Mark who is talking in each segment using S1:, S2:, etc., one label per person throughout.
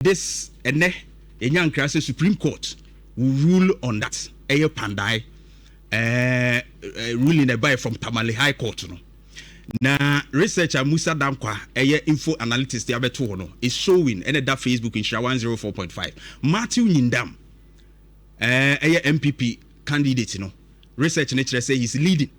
S1: this Kpandai Supreme Court will rule on that. Kpandai ruling by from Tamale High Court. No. Na researcher Musa Damkwa, info analyst is showing that Facebook in Nhyira 104.5. Matthew Nyindam, NPP candidate, research nature say he's leading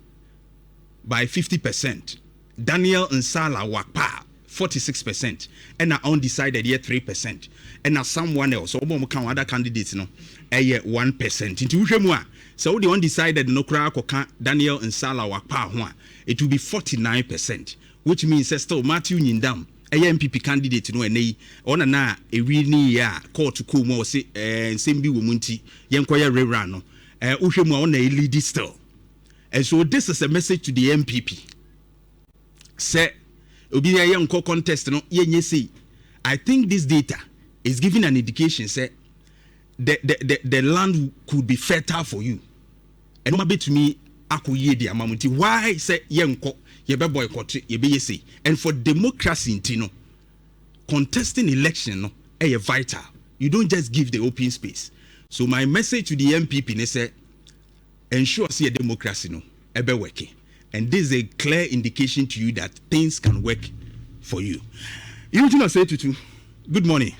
S1: by 50%. Daniel Nsala Wakpa 46%, and now undecided 3%, and now someone else, other candidates 1%. Into Ushemwa, so the undecided no crack Daniel Nsala Wakpa, it will be 49%, which means still Matthew Nyindam, NPP candidate on na a really call to Kumo say Simbi Wumunti, Yankoya Rerano, Ushemwa on a lead still. And so this is a message to the NPP. Say, Obi a young contest no say. I think this data is giving an indication say the land could be fertile for you. And no to me akuye di amamuti. Why say yenko yebe boycott yebe say? And for democracy intino contesting election no vital. You don't just give the open space. So my message to the NPP is say ensure see a democracy no ebe working. And this is a clear indication to you that things can work for you. You say to good morning.